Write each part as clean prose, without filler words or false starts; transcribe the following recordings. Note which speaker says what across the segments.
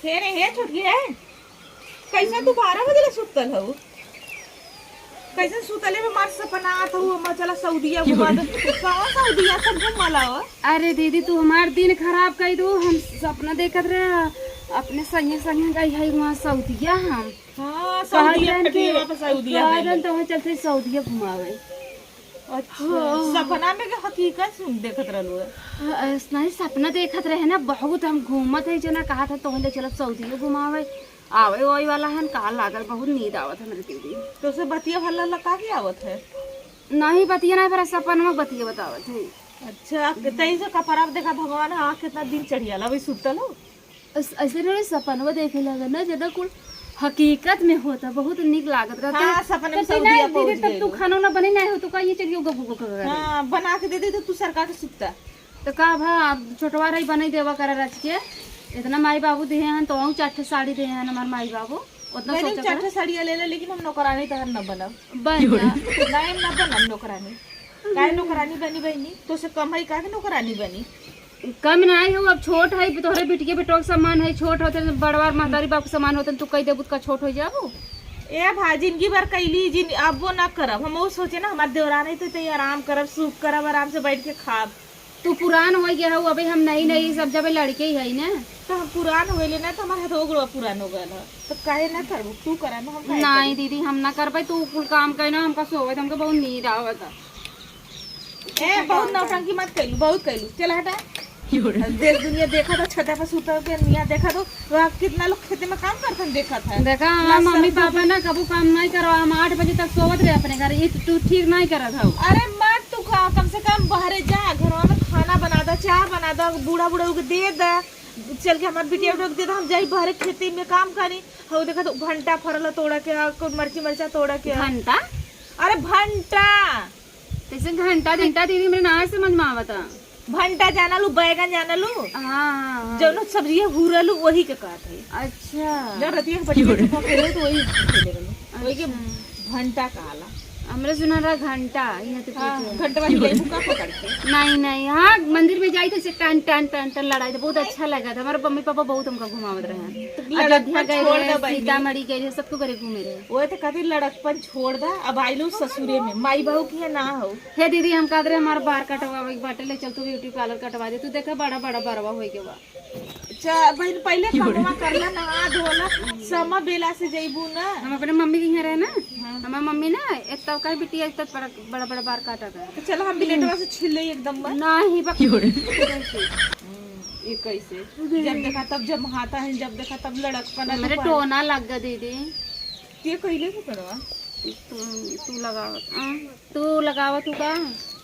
Speaker 1: हे रे हे छुट गया है। कैसा तू 12 बजे सुतल हो? कैसे सुतले में मार सपना आता हूँ मैं चला सऊदीया घुमा दो। कहाँ सऊदीया सब घुमाला हो?
Speaker 2: अरे दीदी तू हमार दिन खराब कर दो। हम सपना देखत रहे अपने संगे संगे गई है वहाँ सऊदीया। हम
Speaker 1: हाँ सऊदीया
Speaker 2: तो वहाँ चलते सऊदीया घुमावे।
Speaker 1: अच्छा सपना में के हकीकत सुन देखत रहलो है?
Speaker 2: नहीं सपना देखत रहे ना बहुत। हम घूमत है जना कहा था तो ले चलो सऊदीया घुमावे आवे वही वाला है काल लागल बहुत नींद आवत है मेरे दीदी।
Speaker 1: तो से बतिया भला लगा के आवत है?
Speaker 2: नहीं बतिया नहीं पर सपन में बतिया बतावत है।
Speaker 1: अच्छा तई से कपड़ा देखा भगवान आ कितना दिन चढ़ियाला वही सुतल हो?
Speaker 2: ऐसे रे सपनवा देखे लगा ना ज्यादा कुल हकीकत में होता बहुत निक लागत रहता।
Speaker 1: हाँ, सपने में सऊदीया पहुंच
Speaker 2: तब तू खाना ना बने नहीं हो तो का ये चलिए गगु
Speaker 1: हां बना के दे दे तो तू सरकार के सुतता
Speaker 2: तो का भा छोटवा रही बने देवा कर रच के इतना माई बाबू दे हैं तो हम 4 साड़ी दे हैं हमार माई बाबू उतना
Speaker 1: सोचा 4 साड़ी ले ले लेकिन हम नौकरानी तहर न बनब
Speaker 2: बन
Speaker 1: नहीं न बनब नौकरानी काहे नौकरानी बनी बहनी तो से कम है का के नौकरानी बनी
Speaker 2: कम नहीं हो। अब छोट है तोहरे बिटिया बेटो के समान है छोट होते बड़वार महतारी बाप के समान होते तू कई देबू का छोट हो जाबू।
Speaker 1: ए भाई जिंदगी भर कैली जिन अब वो ना करब हम वो सोचे ना हमार देवरानी तो आराम करब सुख करब आराम से बैठ के खाब।
Speaker 2: तू पुरान हो गया हो अभी हम नहीं सब जब लड़के ही है ना
Speaker 1: तो हम पुरान हो गए ना तो हमारे हाथ हो पुरान हो गया तो काहे ना करबू तू करा ना हम
Speaker 2: नहीं दीदी हम ना कर पाई तू कुल काम करना हमका सोवे हमको बहुत नींद आवत
Speaker 1: ए बहुत नौटंकी मत कैलू बहुत कैलू चल हटा देश दुनिया देखा था छठा पर सुता के मियां देखा तो वहाँ कितना लोग खेते में काम करते देखा था।
Speaker 2: देखा मम्मी पापा ना कबू काम नहीं करो हम 8 बजे तक सोवत रहे अपने घर ये तू ठीक नहीं करत हो।
Speaker 1: अरे मत तू कम से कम बाहर जा घर में खाना बना दो चाय बना दो बूढ़ा बूढ़ा को दे दे चल के हमारे बिटिया रोक दे हम जाई बाहर खेती में काम करी हो देखा तो भंटा फरल तोड़ा के मर्चा तोड़ा के
Speaker 2: घंटा।
Speaker 1: अरे भंटा
Speaker 2: कैसे घंटा दीदी मेरे ना समझ में आवता
Speaker 1: भंटा जाना लू बैगन जाना लू
Speaker 2: हाँ
Speaker 1: जो लोग सब्जियां हुरलू वही के काट है।
Speaker 2: अच्छा
Speaker 1: जब रतिया के बच्चे को खेले तो वही के भंटा काला
Speaker 2: हमरे सुना रहा घंटा ये तो
Speaker 1: घंटा वाली लेबू का पकड़ के
Speaker 2: नहीं हाँ मंदिर में जाई तो टन टन टन टन लड़ाई तो बहुत अच्छा लगा था। हमारे मम्मी पापा बहुत हमको घुमावत रहे अयोध्या गए सीतामढ़ी गए सबको करे घूमे रहे
Speaker 1: वो तो कभी लड़कपन छोड़ दा अब आइलू ससुरे में माई बहू की ना हो।
Speaker 2: हे दीदी हम कहते रहे हमारा बाल कटवावे के बाटे ले चल तू ब्यूटी पार्लर कटवा दे तू देखा बड़ा बड़ा बरवा होई के बा
Speaker 1: बहन पहले कमवा करला नहा धोला समा बेला से जइबू ना।
Speaker 2: हम अपने मम्मी के यहाँ रहे ना हमार मम्मी ना एक तब का बिटिया एक तब बड़ा बड़ा बार काटा था
Speaker 1: तो चलो हम बिलेटवा से छील ले एकदम
Speaker 2: नहीं
Speaker 1: ये कैसे जब देखा तब जब महाता है जब देखा तब लड़कपन
Speaker 2: मेरे टोना लग गया दीदी
Speaker 1: ये कहले को करवा
Speaker 2: तू लगावा तू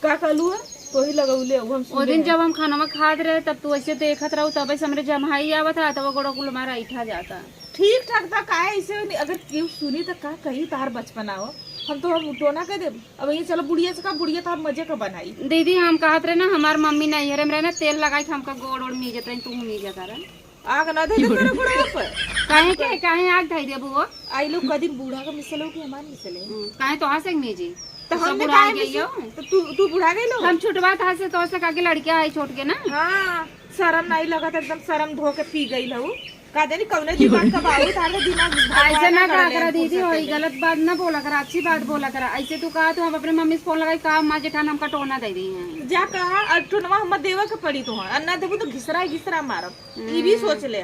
Speaker 1: का कलू है तो ही लगौले हम
Speaker 2: वो दिन जब हम खाना में खाद रहे तब तू ऐसे देखत रहू तब ऐसे हमरे जमाई आवत था तब गोड़ा कुल हमारा इठा जाता
Speaker 1: ठीक ठाक था का ऐसे अगर क्यों सुनी तो का कही तार बचपना हो हम तो हम टोना कह दे अब ये चलो बुढ़िया से का बुढ़िया तो हम मजे का बनाई।
Speaker 2: दीदी हम कहत रहे ना हमार मम्मी नहीं हरे में ना तेल लगाई हमका गोड़ ओड़ मीजत रही तू मीजत रहा
Speaker 1: आग ना दे तेरे गोड़ा पर
Speaker 2: काहे आग धाई देबू वो
Speaker 1: आई लोग कदी बूढ़ा का मिसलो कि हमार मिसले
Speaker 2: काहे तो हां से मीजी
Speaker 1: तो हम बुढ़ा गई हो तो तू बुढ़ा गई लो
Speaker 2: हम छुटवा था से तो से काके लड़कियां आई छोट के ना।
Speaker 1: हां शर्म नहीं लगा था एकदम शर्म धो के पी गई लहू का देनी कौने दिमाग का बाबू तारे दिमाग
Speaker 2: ऐसे ना करा दीदी होई गलत बात ना बोला करा अच्छी बात बोला करा ऐसे तू कहा तो हम अपने मम्मी से फोन लगाई का मां जेठान हमका टोना दे दी है
Speaker 1: जा कहा और टोनवा हम देवा के पड़ी तो अन्ना देबू तो घिसरा मारब ई भी सोच ले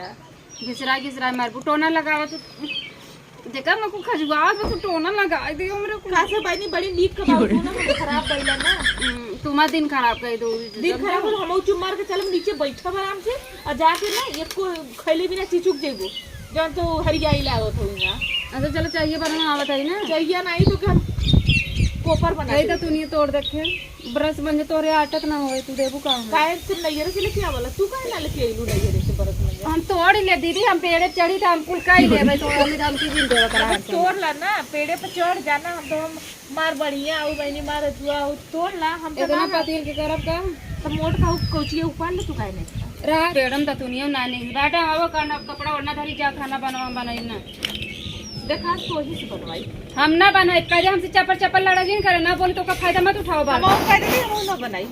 Speaker 2: घिसरा मारबू टोना लगावा तो देखा मैं को खजुआत में तो टोना लगा दे हमरे को
Speaker 1: कासे बनी बड़ी नीक का बाबू ना खराब बैला ना
Speaker 2: तुम्हारा दिन खराब कर दो
Speaker 1: दिन खराब हो हम चुप मार के चलम नीचे बैठब आराम से और जाके ना एक को खैले बिना चिचुक जेबो जन तो हरियाई लागत होइना।
Speaker 2: अच्छा चलो चाहिए बना आवत है ना
Speaker 1: चाहिए नहीं तो हम कोपर बना
Speaker 2: तो तू नहीं तोड़ देखे ब्रश बन तोरे आटक ना होए तू देबू का
Speaker 1: काहे तू नैयर से लेके आवला तू काहे ना लेके आइलू नैयर से ब्रश में
Speaker 2: हम तोड़ ले दीदी हम पेड़े चढ़ी था हम कुल काई लेबे तो हम की दिन देवा करा
Speaker 1: तोड़ ला ना पेड़े पे चढ़ जाना हम तो हम मार बढ़िया आऊ बहनी मार जुआ तोड़ ला हम तो
Speaker 2: इतना पतिल के करब का
Speaker 1: तो मोट का कोचिए ऊपर ले तू काहे नहीं
Speaker 2: रा पेड़म त तुनियो नानी बेटा आवो करना कपड़ा ओढ़ना धरी जा खाना बनाई ना
Speaker 1: देखा तो ही से बनवाई
Speaker 2: हम ना बनाए पहले हमसे चप्पल लड़ाई करे ना बोले तो का फायदा मत उठाओ बात
Speaker 1: हम कह दे हम ना बनाई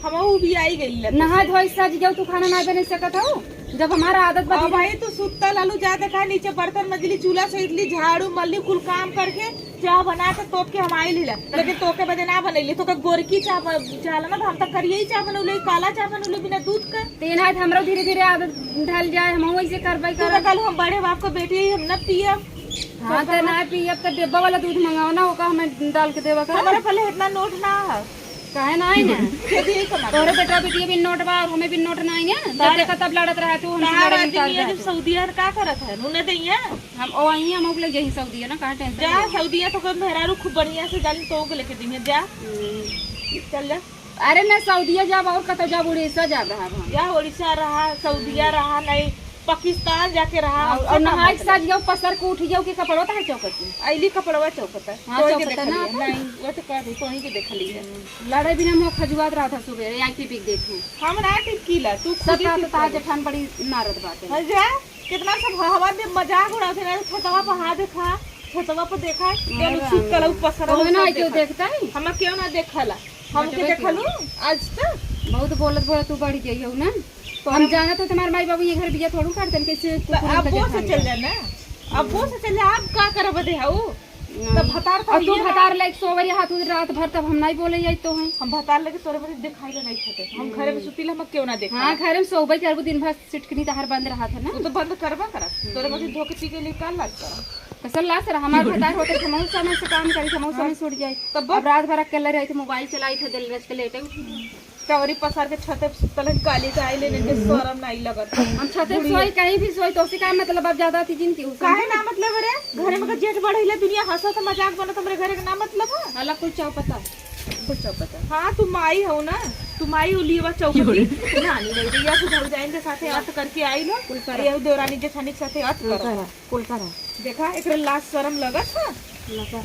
Speaker 1: हम भी आई गई
Speaker 2: नहा धोई सज जाओ तू खाना ना बना सकत हो जब हमारा आदत
Speaker 1: और
Speaker 2: बदली
Speaker 1: भाई तू सुत्ता लालू जा देखा नीचे बर्तन मजली चूल्हा सहितली झाड़ू मल्ली कुल काम करके चाह बना के तोप के हम आई लीला लेकिन तोके बदे ना बनैली तो गोरकी चाह चाहला ना हम तक करिए चाह बनौले काला चाह बनौले बिना दूध के
Speaker 2: तेन है हमरो धीरे धीरे आदत ढल जाए हम वैसे करबै
Speaker 1: तू
Speaker 2: कर
Speaker 1: कल हम बड़े बाप को बेटी हम न पियब
Speaker 2: हाँ तो ना पियब तो डिब्बा वाला दूध मंगाओ ना ओका हमें डाल के देवा कर
Speaker 1: हमारे पहले इतना नोट ना है
Speaker 2: काहे ना आई ना
Speaker 1: खेती ही कमा
Speaker 2: तोरे बेटा बेटी भी नोट बा और हमें भी नोट ना आएंगे तब देखा तब लड़त रहा तू हमसे लड़े निकाल
Speaker 1: जब सऊदीया का करत है उन्हें दैया
Speaker 2: हम ओ आई हम लोग यही सऊदी है ना कहां टेंशन
Speaker 1: जा सऊदीया तो कोई मेहरारू खूब बढ़िया से जानी तो के लेके दी जा चल जा
Speaker 2: अरे मैं सऊदीया जाब और कतो जाब उड़ीसा जाब रहा हम
Speaker 1: या उड़ीसा रहा सऊदीया रहा नहीं पाकिस्तान जाके रहा
Speaker 2: और नहाई के साथ जाओ पसर को उठ जाओ के कपड़वा था चौकत में
Speaker 1: आईली कपड़वा चौकत है
Speaker 2: हाँ,
Speaker 1: कोई के
Speaker 2: चौकत है
Speaker 1: देख
Speaker 2: ना।
Speaker 1: लिया नहीं वो तो कर दी कोई के देख ली है
Speaker 2: लड़ाई बिना मुंह खजुआत रहा था सुबह आई पी पिक देखूं
Speaker 1: हम ना टिकीला तू
Speaker 2: सब
Speaker 1: खुद
Speaker 2: का
Speaker 1: ही
Speaker 2: तो ताज ठन बड़ी नारद बात है
Speaker 1: जा कितना सब हवा में मजाक उड़ाते ना छतवा पर हाथ देखा छतवा पर देखा तेल सूट कला पसरा
Speaker 2: तो ना क्यों देखता है
Speaker 1: हम क्यों ना देखला हम के देखलू आज तक
Speaker 2: बहुत बोलत बोलत तू बढ़ गई हो ना तो हम जाना तो तुम्हारे माई बाबू ये घर बिया थोड़ू काट देन कैसे
Speaker 1: अब वो से चल जाना अब वो से चल जा आप का करब दे हाउ तब भतार था
Speaker 2: और तू भतार लाइक सोवरी हाथ रात भर तब हम नहीं बोले जाई तो हैं
Speaker 1: हम भतार लगे तोरे बड़े दिखाई नहीं छते हम घरे में सुतीला हम क्यों ना देखा
Speaker 2: हां घर में सोबई करबो दिन भर सिटकनी तहर बंद रहा था ना
Speaker 1: तू तो बंद करबा करा तोरे बड़े धोखे पी के निकाल लाग करा
Speaker 2: कसल ला सर हमार भतार होते समझ समय से काम करी समझ समय छूट जाए
Speaker 1: तब
Speaker 2: अब रात भर अकेले रहे थे मोबाइल चलाई थे दिल रच के लेटे उठी
Speaker 1: कवरी पसार के छते पे सुतलन काली का आइले ने के शरम नहीं लगत
Speaker 2: हम छते सोई कहीं भी सोई तो का मतलब अब ज्यादा थी जिनती हूं
Speaker 1: काहे ना मतलब रे घरे में जेठ बढ़ैले दुनिया हंसत मजाक बनत हमरे घरे के ना मतलब है
Speaker 2: अलग कुछ चाव पता कुछ चाव पता
Speaker 1: हां तू माई हो ना तू माई उलीवा चौकटी नानी नहीं या तू घर जाएंगे साथे अत करके आई लो ये देवरानी जेठानी के साथे अत कर
Speaker 2: कुल करा
Speaker 1: देखा एकरे लाज शरम लगत है
Speaker 2: लगा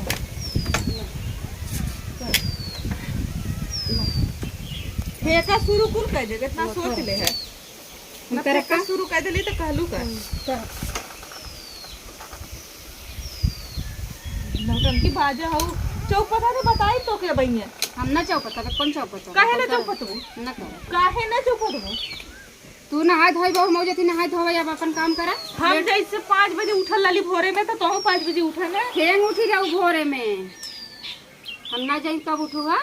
Speaker 1: फेका शुरू कुल कर दे इतना सोच ले है मैं फेका शुरू कर देली तो कहलू का नौटंकी बाजा हो चौपता तो बताई तो के भैया
Speaker 2: हम ना चौपता कौन चौपता
Speaker 1: काहे ना चौपतबू
Speaker 2: ना कर
Speaker 1: काहे ना चौपतबू
Speaker 2: तू नहाय धोई बहु मौज थी नहाय धोई अब अपन काम करा
Speaker 1: हम जैसे 5 बजे उठल लाली भोरे में तो तू 5 बजे उठा ना
Speaker 2: खेंग उठी जाऊ भोरे में हम ना जाई कब उठूगा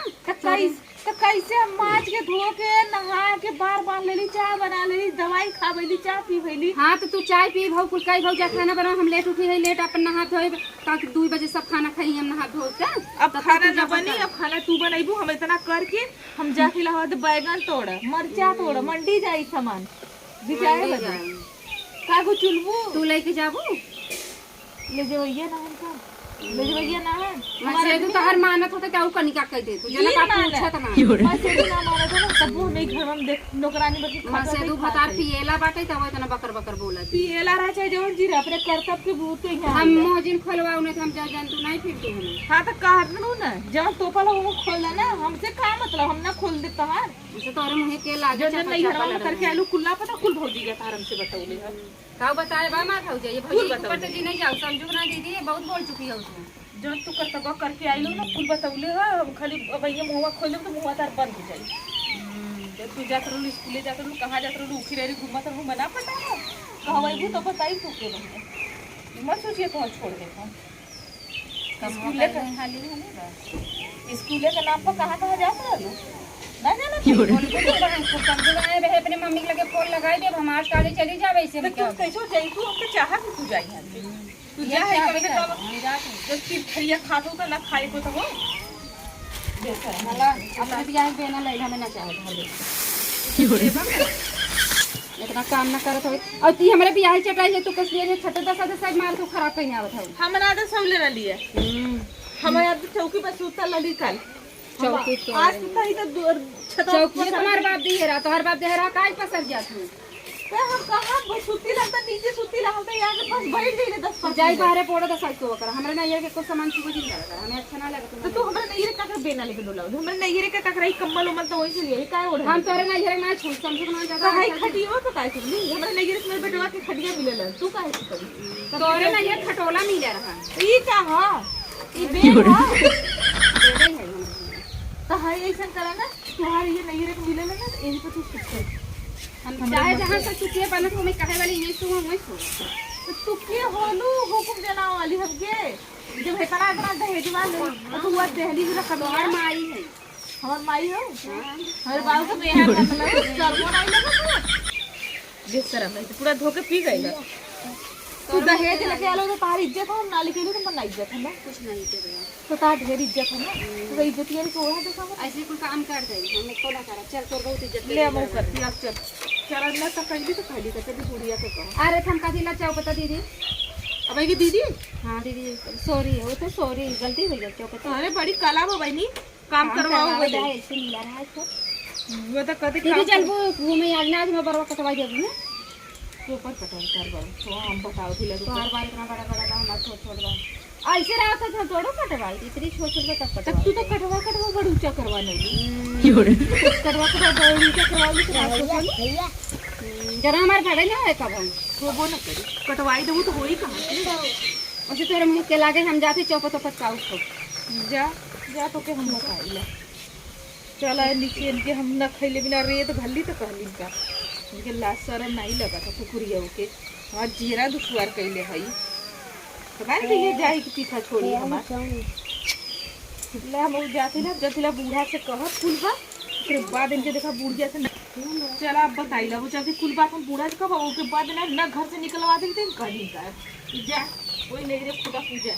Speaker 1: तो कैसे हम माज के धो के नहा के बार बार लेली चाय बना लेली दवाई खा बैली चाय पी बैली
Speaker 2: हाँ तो तू चाय पी भाव कुल कई भाव जा खाना बना हम लेट उठी है लेट अपन नहा धोए ताकि 2 बजे सब खाना खाई हम नहा धो के
Speaker 1: अब खाना न बनी अब खाना तू बनाइबू हम इतना करके हम जाके लहवा दे बैगन तोड़ मरचा तोड़ मंडी जाई सामान बिचाए बजे का को चुलबू
Speaker 2: तू लेके जाबू
Speaker 1: ले जइया ना हमका ले जइया ना है
Speaker 2: हमारे तो हर मानत होता क्या कनिका कह दे तू जना का पूछत ना
Speaker 1: मैं से ना मानत ना तब नहीं घर में देख नौकरानी बकी
Speaker 2: मासे दू भतार पिएला बाटे तब इतना बकर बकर बोलत
Speaker 1: पिएला रहा चाहे जवन जी अपने कर्तव्य के भूत यहाँ
Speaker 2: हम मोजिन खोलवाऊ ने हम जा जान तू नहीं फिर तू हमें
Speaker 1: हां तो कहनु ना जब तोपल वो खोलना ना हमसे का मतलब हम ना खोल दे तहार
Speaker 2: उसे तोरे मुंह के लाज
Speaker 1: जो नहीं घर में करके आलू कुल्ला पता कुल भौजी गया तारम से बताउले है
Speaker 2: का बताए बा मार खाऊ जाइए भौजी पट जी नहीं जाऊ समझू ना दीदी बहुत बोल चुकी है उसमें
Speaker 1: जब तू कर्तव्य करके आइलो ना कुल बताउले है हम खाली भैया मुंह खोले तो मुंह तार बंद हो जाई जब तू जात रहलू स्कूले जात रहलू कहां जात रहलू उखिरेरी घुमत रहलू मना पता है कहवाई तो बताई तू के नहीं मत सोचिए तो छोड़ देता स्कूले का स्कूले का नाम पर कहां जात रहलू ना जाना
Speaker 2: अपने मम्मी के लगे फोन लगाई दे हम आज काले चली जावे ऐसे में क्या
Speaker 1: कैसो जाई तू हमके चाहत तू जाई तू जा है कभी कब जब की खरिया खातो तो ना खाए को तो हो देखा
Speaker 2: मला अपने बियाह बेना लैला में ना चाहे इतना काम ना करत होय और ती हमरे बियाह चटाई है तू कस लिए छटे दस सब मार तू खराब कहीं आवत हो
Speaker 1: हमरा आदत सब ले लिए हमारे आदत चौकी पर सुता लली कल
Speaker 2: चौकी
Speaker 1: आज तो ही तो छत
Speaker 2: चौकी तुम्हार बाप दी है तोहर बाप दे रहा काहे पसर जात हूं
Speaker 1: पे हम कहां सुती लगता नीचे सुती लगता यार के पास बैठ गई 10
Speaker 2: जाई बाहर पोड़ा दस को कर हमरा ना ये के को सामान छुबो जिन लगा हमें अच्छा ना लगे
Speaker 1: तो तू हमरा नहीं रे का बेना लेके डोला हमरा नहीं रे का रही कम्बल उमल तो वही से लिए काहे ओढ़
Speaker 2: हम तोरे ना ये ना छोड़ समझ ना ज्यादा
Speaker 1: हाय खटियो तो काहे सुन हमरा नहीं रे मेरे बेटवा के खटिया मिलेला तू काहे करी
Speaker 2: तोरे ना ये खटोला मिले रहा
Speaker 1: ई का हां ई बेन हां तो हाय ऐसा करा ना तुम्हारे ये नहीं रे मिलेला ना यही पे तू सुत
Speaker 2: हम चाहे जहाँ से चुटिया बना तो मैं कहे वाली ये सो मैं सो
Speaker 1: तो तू के होलू हुकुम देना वाली हमके जब इतना इतना दहेजवा ले तो हुआ दहली में रखा
Speaker 2: तोहर माई है
Speaker 1: हमार माई हो हमारे बाबू के मेहर मतलब सरमो नहीं लगा जिस तरह में पूरा धोके पी गई तू दहेज लेके आलो तो तार इज्जत हो ना लेके तो मन इज्जत है ना
Speaker 2: कुछ नहीं दे रहा
Speaker 1: तो तार ढेर इज्जत है ना तो इज्जत यार को है देखा
Speaker 2: ऐसे कोई काम कर दे हम को ना करा चल तोर बहुत इज्जत
Speaker 1: ले हम करती अब चल चल ना तो कहली तो कहली कहते बुढ़िया के कहो
Speaker 2: अरे हम का दिला चाहो पता दीदी
Speaker 1: अब ये दीदी
Speaker 2: हाँ दीदी सॉरी वो तो सॉरी गलती हो गई चाहो पता
Speaker 1: अरे बड़ी कला हो बहनी काम करवाओ
Speaker 2: है ऐसे मिला रहा है तो
Speaker 1: वो तो कहते
Speaker 2: दीदी चल वो घूमे आज ना मैं बरवा कटवाई देबू ना
Speaker 1: ऊपर कटवाई कर बड़ तो हम बताओ दिला तो
Speaker 2: तोहर बार इतना बड़ा बड़ा दाम छोट छोट बा ऐसे रहा था थोड़ा कटवाई इतनी छोट छोट तक
Speaker 1: तब तू तो कटवा बड़ ऊंचा करवाने कटवा बड़ ऊंचा करवा
Speaker 2: जरा हमारे भाड़े ना है कब हम
Speaker 1: वो ना करी कटवाई देबू तो होई कहां
Speaker 2: उसे तोरे मुंह के लागे हम जाते चौपट चौपट का उसको
Speaker 1: जा जा तो के हम खाइला चला नीचे इनके हम न खैले बिना रेत घल्ली तो कहली का इनके लाज शरम नहीं लगा था कुकुरिया के हमार जीरा दुश्वार कैले हई तो काहे के ये जाई कि पीछा छोड़ी हमार ले हम जाते ना जतिला बूढ़ा से कह कुल बा फिर बाद इनके देखा बुढ़िया से चला अब बताइला वो चलते कुल बात हम बूढ़ा से कब उसके बाद ना घर से निकलवा देते कहीं का जा कोई नहीं रे खुदा पूजा